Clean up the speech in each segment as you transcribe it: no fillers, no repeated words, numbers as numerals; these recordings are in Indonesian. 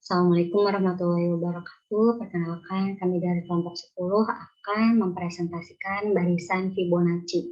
Assalamualaikum warahmatullahi wabarakatuh. Perkenalkan, kami dari kelompok 10 akan mempresentasikan barisan Fibonacci.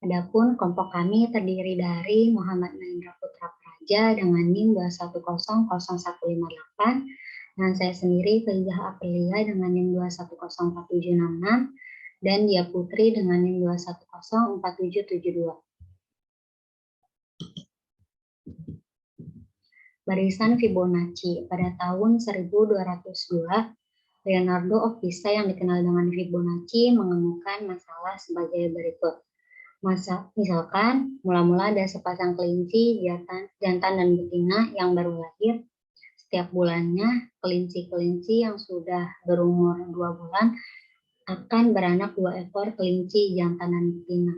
Adapun kelompok kami terdiri dari Muhammad Mahendra Putra Praja dengan NIM 2100158 dan saya sendiri Faizah Aprilia dengan NIM 2104766 dan Dia Putri dengan NIM 2104772. Barisan Fibonacci. Pada tahun 1202, Leonardo of Pisa yang dikenal dengan Fibonacci mengemukakan masalah sebagai berikut. Misalkan, mula-mula ada sepasang kelinci, jantan dan betina yang baru lahir. Setiap bulannya, kelinci-kelinci yang sudah berumur 2 bulan akan beranak 2 ekor kelinci jantan dan betina.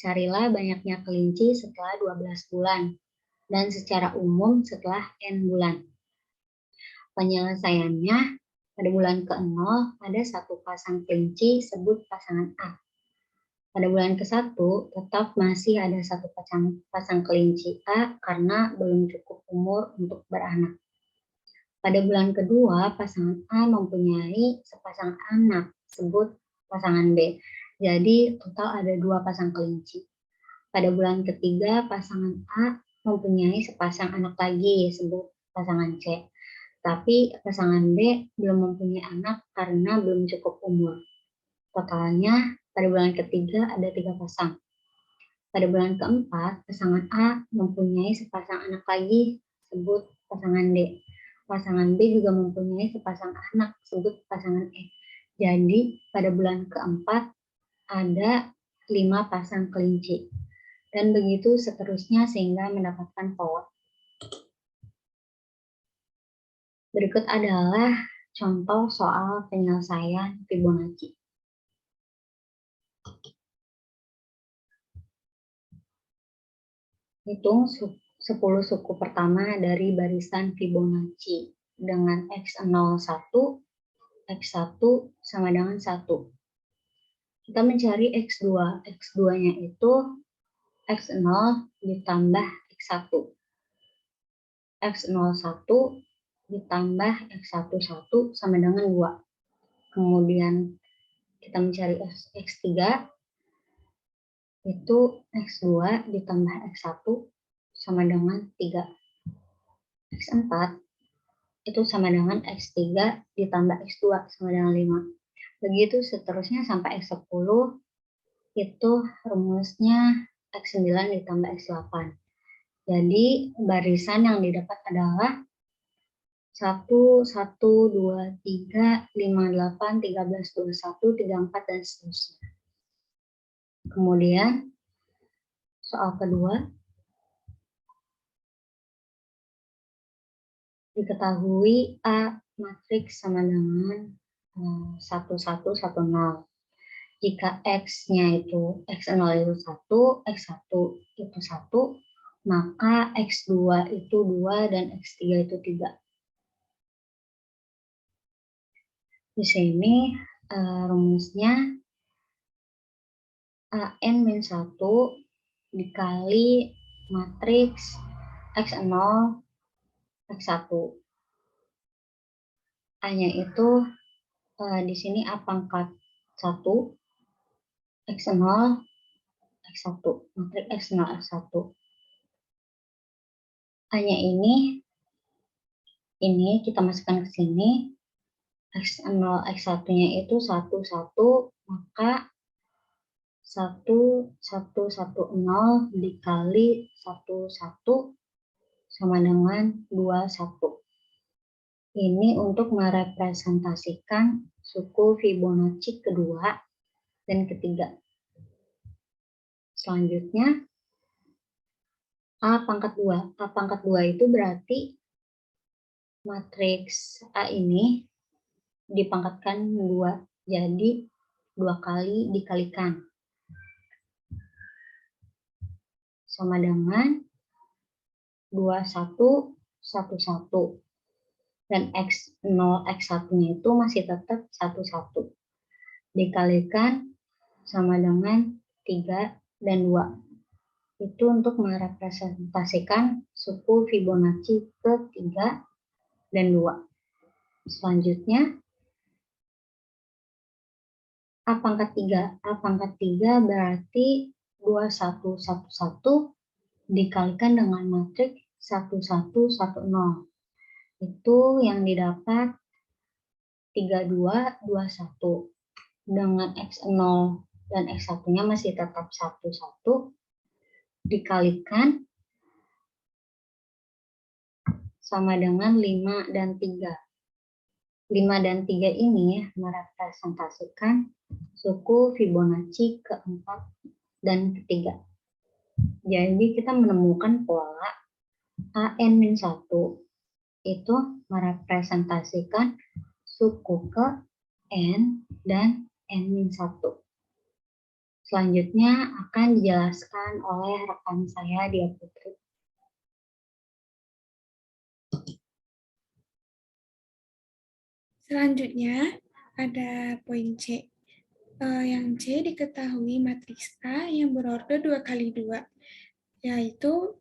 Carilah banyaknya kelinci setelah 12 bulan. Dan secara umum setelah N bulan. Penyelesaiannya, pada bulan ke-0 ada satu pasang kelinci sebut pasangan A. Pada bulan ke-1 tetap masih ada satu pasang kelinci A karena belum cukup umur untuk beranak. Pada bulan kedua, pasangan A mempunyai sepasang anak sebut pasangan B. Jadi total ada 2 pasang kelinci. Pada bulan ketiga, pasangan A mempunyai sepasang anak lagi, sebut pasangan C. Tapi pasangan B belum mempunyai anak karena belum cukup umur. Totalnya pada bulan ketiga ada 3 pasang. Pada bulan keempat, pasangan A mempunyai sepasang anak lagi, sebut pasangan D. Pasangan B juga mempunyai sepasang anak, sebut pasangan E. Jadi pada bulan keempat ada 5 pasang kelinci. Dan begitu seterusnya sehingga mendapatkan pola. Berikut adalah contoh soal penyelesaian Fibonacci. Hitung 10 suku pertama dari barisan Fibonacci dengan X01, X1 sama dengan 1. Kita mencari X2. X2-nya itu X0 ditambah X1. X01 ditambah X11 sama dengan 2. Kemudian kita mencari X3, itu X2 ditambah X1 sama dengan 3. X4 itu sama dengan X3 ditambah X2 sama dengan 5. Begitu seterusnya sampai X10, itu rumusnya X9 ditambah X8. Jadi barisan yang didapat adalah 1, 1, 2, 3, 5, 8, 13, 21, 34, dan seterusnya. Kemudian, soal kedua, diketahui A matriks sama dengan 1, 1, 1, 0. Jika X-nya itu, X0 itu 1, X1 itu 1, maka X2 itu 2 dan X3 itu 3. Di sini rumusnya AN-1 dikali matriks X0, X1. A-nya itu di sini A pangkat 1, X0, X1, matriks X0, X1. A-nya ini kita masukkan ke sini. X0, X1-nya itu 1, 1, maka 1, 1, 1, 0 dikali 1, 1 sama dengan 2, 1. Ini untuk merepresentasikan suku Fibonacci kedua dan ketiga. Selanjutnya, A pangkat 2. A pangkat 2 itu berarti matriks A ini dipangkatkan 2. Jadi 2 kali dikalikan. Sama dengan 2, 1, 1, 1. Dan X0, X1-nya itu masih tetap 1, 1. Dikalikan sama dengan 3 dan 2. Itu untuk merepresentasikan suku Fibonacci ketiga dan 2. Selanjutnya, A pangkat 3. A pangkat 3 berarti 2111 dikalikan dengan matriks 1110. Itu yang didapat 3221. Dengan X0 dan X1-nya masih tetap 11 dikalikan sama dengan 5 dan 3. 5 dan 3 ini merepresentasikan suku Fibonacci keempat dan ketiga. Jadi kita menemukan pola AN-1 itu merepresentasikan suku ke N dan N-1. Selanjutnya akan dijelaskan oleh rekan saya, Dia Putri. Selanjutnya ada poin C. Yang C diketahui matriks A yang berorder 2 kali 2, yaitu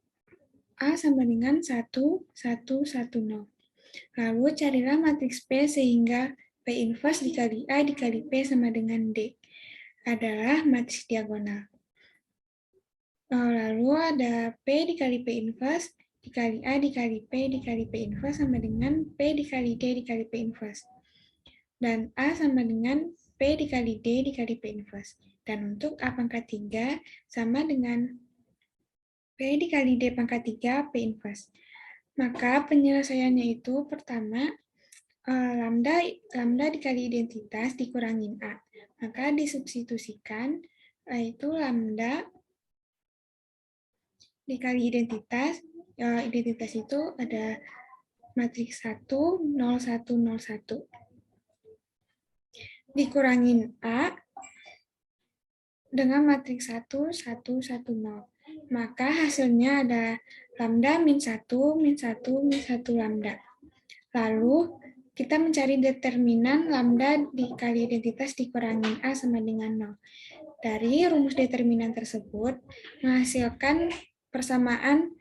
A sama dengan 1, 1, 1, 0. Lalu carilah matriks P sehingga P inverse dikali A dikali P sama dengan D adalah matriks diagonal. Lalu ada P dikali P inverse dikali A dikali P dikali P inverse sama dengan P dikali D dikali P inverse. Dan A sama dengan P dikali D dikali P inverse. Dan untuk A pangkat 3 sama dengan P dikali D pangkat 3 P inverse. Maka penyelesaiannya itu pertama, lambda dikali identitas dikurangin A. Maka disubstitusikan, yaitu lambda dikali identitas. Identitas itu ada matriks 1, 0, 1, 0, 1. Dikurangin A dengan matriks 1, 1, 1, 0. Maka hasilnya ada lambda min 1, min 1, min 1 lambda. Lalu kita mencari determinan lambda dikali identitas dikurangin A sama dengan 0. Dari rumus determinan tersebut menghasilkan persamaan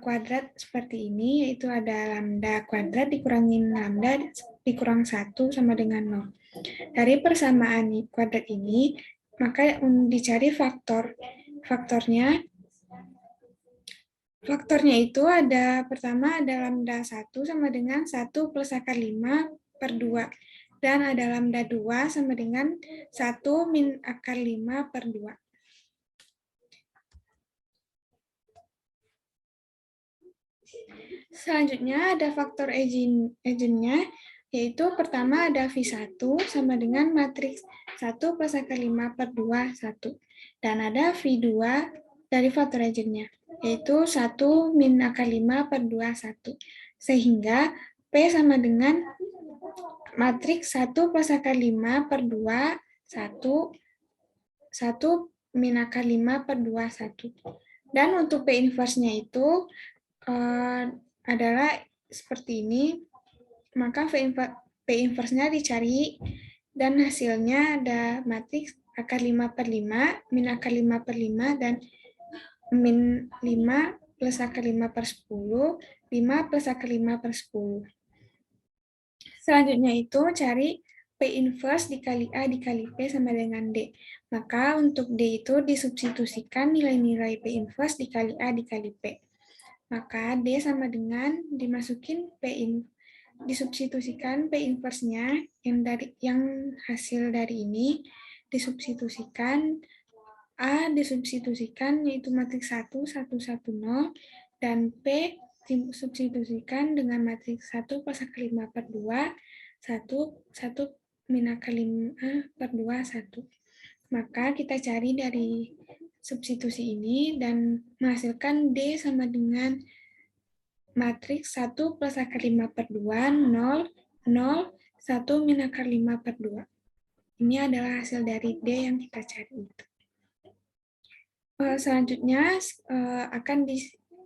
kuadrat seperti ini, yaitu ada lambda kuadrat dikurangin lambda dikurang 1 sama dengan 0. Dari persamaan kuadrat ini, maka dicari faktornya. Faktornya itu ada, pertama ada lambda 1 sama dengan 1 plus akar 5 per 2. Dan ada lambda 2 sama dengan 1 min akar 5 per 2. Selanjutnya ada faktor eigennya, yaitu pertama ada V1 sama dengan matriks 1 plus akar 5 per 2, 1. Dan ada V2 dari faktor eigennya, yaitu 1 min akar 5 per 2, 1. Sehingga P sama dengan matriks 1 plus akar 5 per 2, 1, 1 min akar 5 per 2, 1. Dan untuk P inverse-nya itu adalah seperti ini. Maka P inverse-nya dicari dan hasilnya ada matriks akar 5 per 5, min akar 5 per 5, dan min 5 plus akar 5 per 10, 5 plus akar 5 per 10. Selanjutnya itu cari P inverse dikali A dikali P sama dengan D. Maka untuk D itu disubstitusikan nilai-nilai P inverse dikali A dikali P. Maka D sama dengan dimasukin disubstitusikan P inverse-nya yang hasil dari ini disubstitusikan A disubstitusikan yaitu matriks 1, 1, 1, 0, dan P disubstitusikan dengan matriks 1 plus akar 5 per 2, 1, 1 min akar 5 per 2, 1. Maka kita cari dari substitusi ini dan menghasilkan D sama dengan matriks 1 plus akar 5 per 2, 0, 0, 1 min akar 5 per 2. Ini adalah hasil dari D yang kita cari. Selanjutnya akan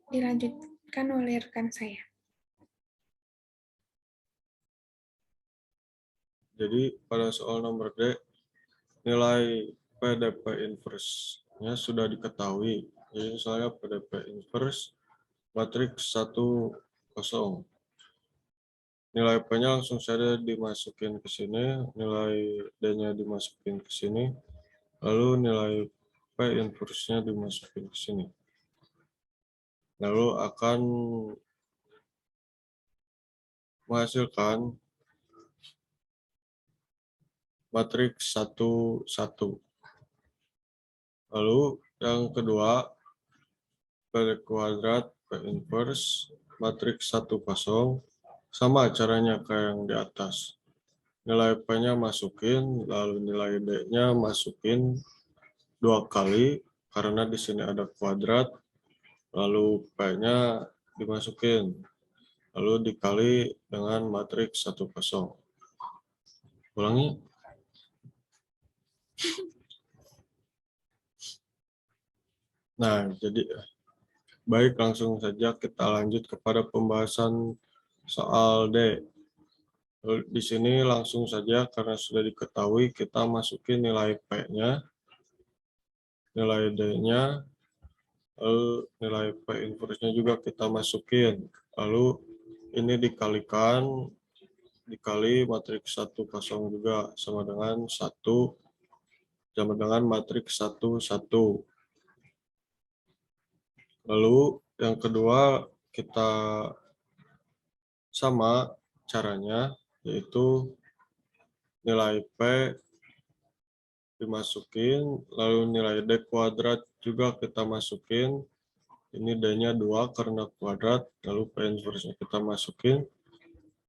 dilanjutkan oleh rekan saya. Jadi pada soal nomor D, nilai PDP inverse-nya sudah diketahui. Jadi misalnya PDP inverse matriks 1, 0. nilai P-nya langsung saja dimasukin ke sini, nilai D-nya dimasukin ke sini, lalu nilai P inverse-nya dimasukin ke sini. Lalu akan menghasilkan matriks 1, 1. Lalu yang kedua, P kuadrat, P inverse, matriks 1, 0. Sama caranya kayak yang di atas. Nilai P-nya masukin, lalu nilai D-nya masukin 2 kali, karena di sini ada kuadrat, lalu P-nya dimasukin, lalu dikali dengan matriks 1, 0. Ulangi. Nah, jadi baik, langsung saja kita lanjut kepada pembahasan soal D. Di sini langsung saja karena sudah diketahui kita masukin nilai P-nya, nilai D-nya, lalu nilai P inverse-nya juga kita masukin. Lalu ini dikali matriks 1, 0 juga sama dengan 1, sama dengan matriks 1, 1. Lalu yang kedua kita sama caranya, yaitu nilai P dimasukin, lalu nilai D kuadrat juga kita masukin. Ini D-nya 2 karena kuadrat, lalu P inverse-nya kita masukin.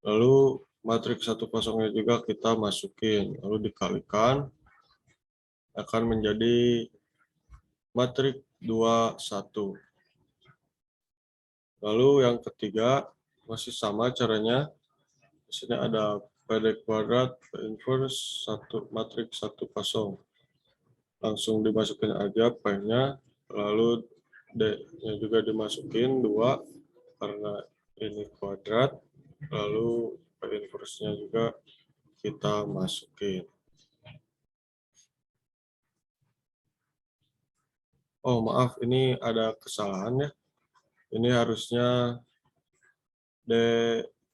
Lalu matriks 1, 0-nya juga kita masukin, lalu dikalikan, akan menjadi matriks 2, 1. Lalu yang ketiga masih sama caranya. Di sini ada PD kuadrat, P inverse, matriks 1, 0. Langsung dimasukin aja P-nya, lalu D-nya juga dimasukin 2 karena ini kuadrat, lalu P inverse-nya juga kita masukin. Oh maaf, ini ada kesalahan ya. Ini harusnya D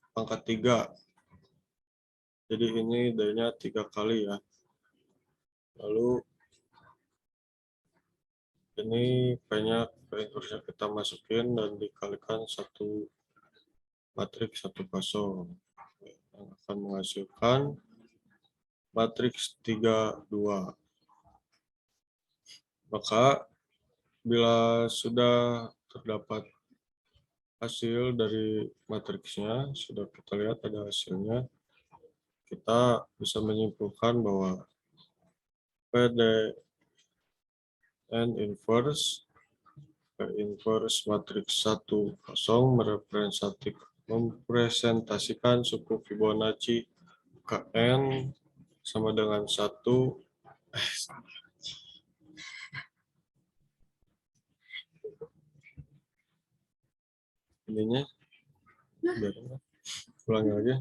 pangkat 3. Jadi ini D-nya 3 kali ya. Lalu ini P-nya, P inverse-nya kita masukin dan dikalikan 1 matriks 1, 0. Yang akan menghasilkan matriks 3, 2. Maka bila sudah terdapat hasil dari matriksnya, sudah kita lihat ada hasilnya, kita bisa menyimpulkan bahwa PDN inverse, P inverse matriks 1, 0 merepresentasikan suku Fibonacci Kn sama dengan 1. Ininya biar ulangi lagi.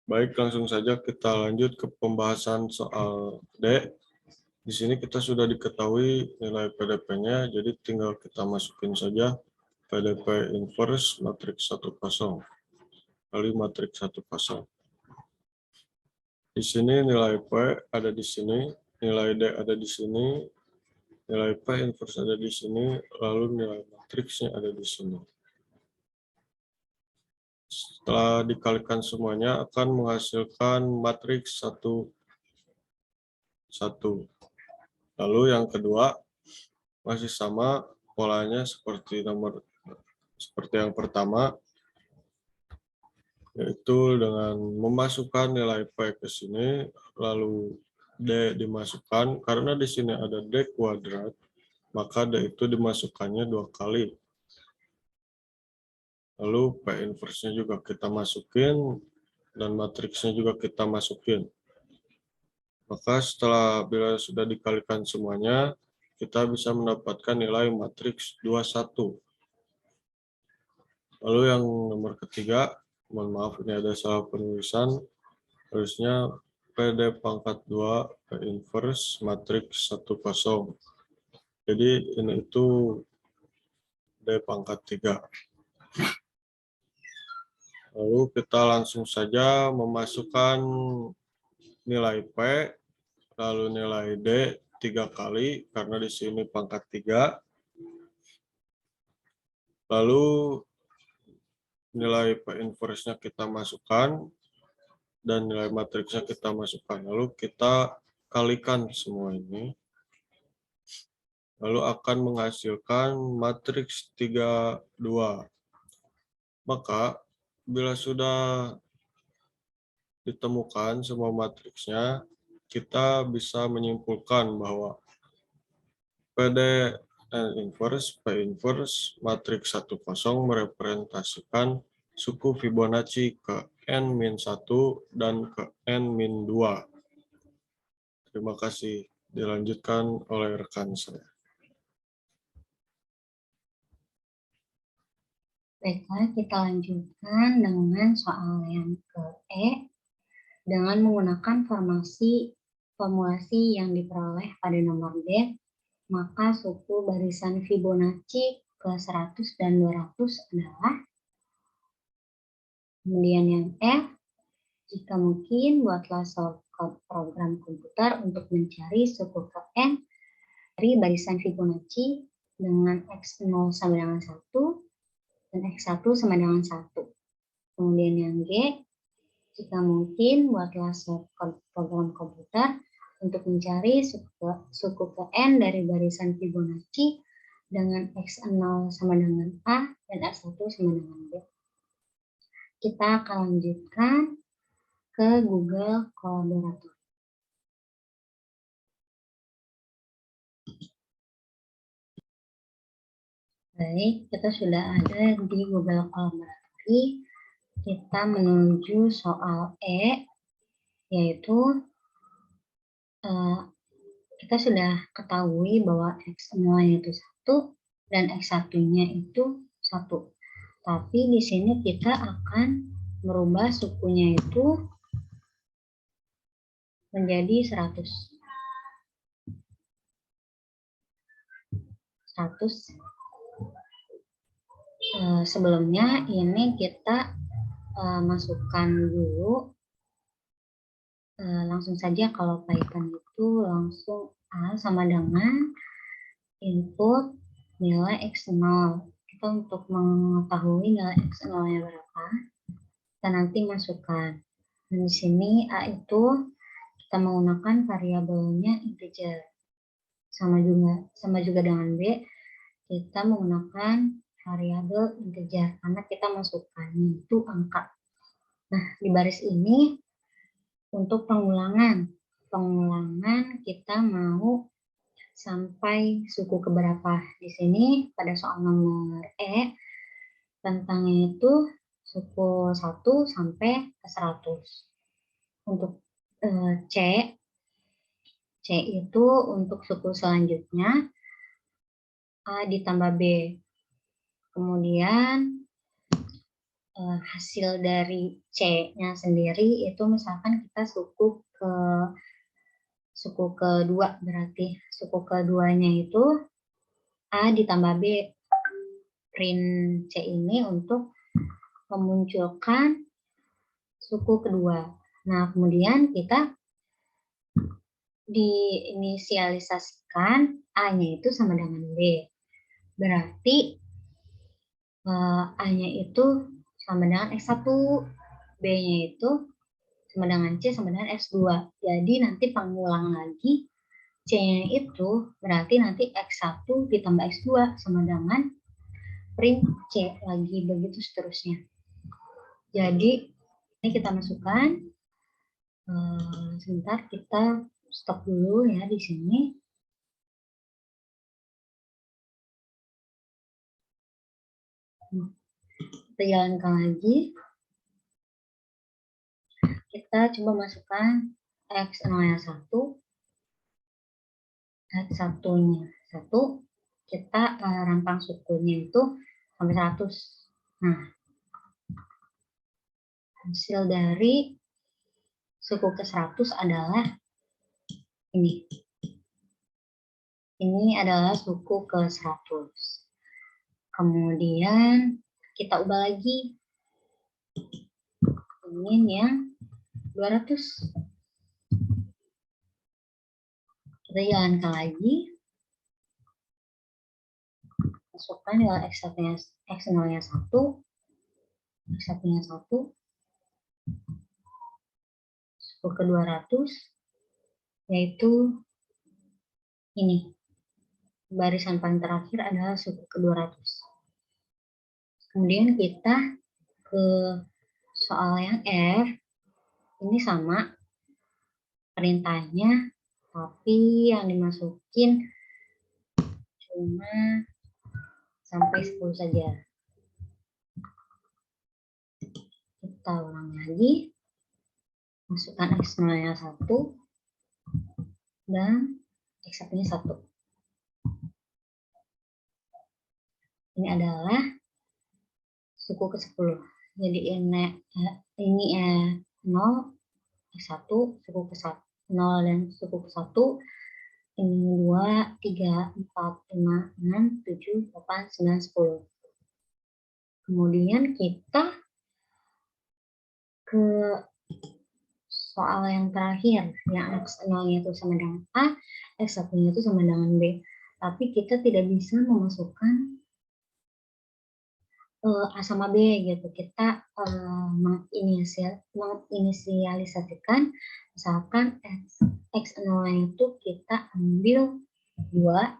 Baik, langsung saja kita lanjut ke pembahasan soal D. Di sini kita sudah diketahui nilai PDP-nya, jadi tinggal kita masukin saja PDP inverse matriks 1, 0 kali matriks 1, 0. Di sini nilai P ada di sini, nilai D ada di sini, nilai P inverse ada di sini, lalu nilai matriksnya ada di sini. Setelah dikalikan semuanya akan menghasilkan matriks 1, 1. Lalu yang kedua masih sama polanya seperti yang pertama, yaitu dengan memasukkan nilai P ke sini, lalu D dimasukkan. Karena di sini ada D kuadrat, maka D itu dimasukkannya 2 kali. Lalu P inverse-nya juga kita masukin, dan matriksnya juga kita masukin. Maka bila sudah dikalikan semuanya, kita bisa mendapatkan nilai matriks 21. Lalu yang nomor ketiga, mohon maaf ini ada salah penulisan, harusnya PD pangkat 2 P inverse matriks 10. Jadi ini itu D pangkat 3. Lalu kita langsung saja memasukkan nilai P, lalu nilai D 3 kali, karena di sini pangkat 3. Lalu nilai P inverse-nya kita masukkan, dan nilai matriksnya kita masukkan. Lalu kita kalikan semua ini. Lalu akan menghasilkan matriks 32. Maka, bila sudah ditemukan semua matriksnya, kita bisa menyimpulkan bahwa PD inverse, P inverse, matriks 10 merepresentasikan suku Fibonacci ke N-1 dan ke N-2. Terima kasih. Dilanjutkan oleh rekan saya. Baiklah, kita lanjutkan dengan soal yang ke E. Dengan menggunakan formulasi yang diperoleh pada nomor D, maka suku barisan Fibonacci ke 100 dan 200 adalah. Kemudian yang F, jika mungkin buatlah shortcut program komputer untuk mencari suku ke N dari barisan Fibonacci dengan X0 sama dengan 1 dan X1 sama dengan 1. Kemudian yang G, jika mungkin buatlah shortcut program komputer untuk mencari suku ke N dari barisan Fibonacci dengan X0 sama dengan A dan X1 sama dengan B. Kita akan lanjutkan ke Google Kolaborator. Baik, kita sudah ada di Google Kolaborator. Kita menuju soal E, yaitu kita sudah ketahui bahwa X0-nya itu 1 dan X1-nya itu 1. Tapi di sini kita akan merubah sukunya itu menjadi 100. 100. Sebelumnya ini kita masukkan dulu. Langsung saja kalau Python itu langsung A sama dengan input nilai X0. Kita untuk mengetahui nilai X0-nya berapa, kita nanti masukkan. Dan di sini A itu kita menggunakan variabelnya integer. Sama juga dengan B, kita menggunakan variabel integer karena kita masukkan itu angka. Nah, di baris ini untuk pengulangan kita mau sampai suku keberapa. Di sini pada soal nomor E, tentangnya itu suku 1 sampai ke 100. Untuk C itu untuk suku selanjutnya A ditambah B. Kemudian hasil dari C-nya sendiri itu misalkan kita suku kedua, berarti suku keduanya itu A ditambah B. Print C ini untuk memunculkan suku kedua. Nah, kemudian kita diinisialisasikan A-nya itu sama dengan B. Berarti A-nya itu sama dengan X1, B-nya itu sama dengan C sama dengan X2. Jadi nanti pengulang lagi C-nya itu berarti nanti X1 ditambah X2 sama dengan print C lagi, begitu seterusnya. Jadi ini kita masukkan. Sebentar, kita stop dulu ya di sini. Kita jalankan lagi. Kita coba masukkan X0-nya 1, X1-nya 1, kita rampang sukunya itu sampai 100. Nah, hasil dari suku ke 100 adalah ini. Ini adalah suku ke 100. Kemudian kita ubah lagi. Ini yang 200. Kita jalankan lagi. Masukkan nilai X0-nya 1. X1-nya 1. Suku ke 200. Yaitu ini. Barisan paling terakhir adalah suku ke 200. Kemudian kita ke soal yang F. Ini sama perintahnya, tapi yang dimasukin cuma sampai 10 saja. Kita ulang lagi. Masukkan X0-nya 1 dan X1-nya 1. Ini adalah suku ke 10. Jadi ini 0, X1, suku ke 1, 0 dan suku ke 1. Ini 2, 3, 4, 5, 6, 7, 8, 9, 10. Kemudian kita ke soal yang terakhir, yang X0-nya itu sama dengan A, X1-nya itu sama dengan B. Tapi kita tidak bisa memasukkan A sama B gitu. Kita menginisialisasikan, misalkan X0-nya itu kita ambil 2,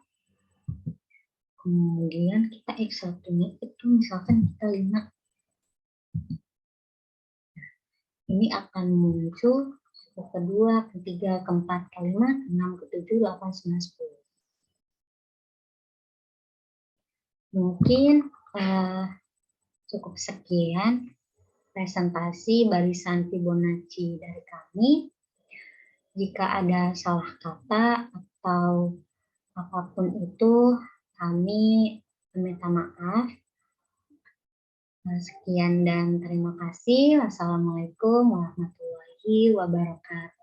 kemudian kita X1-nya itu misalkan kita 5. Ini akan muncul suku kedua, ketiga, keempat, kelima, keenam, ketujuh, 8, 9, 10. Mungkin cukup sekian presentasi barisan Fibonacci dari kami. Jika ada salah kata atau apapun itu, kami meminta maaf. Sekian dan terima kasih. Wassalamualaikum warahmatullahi wabarakatuh.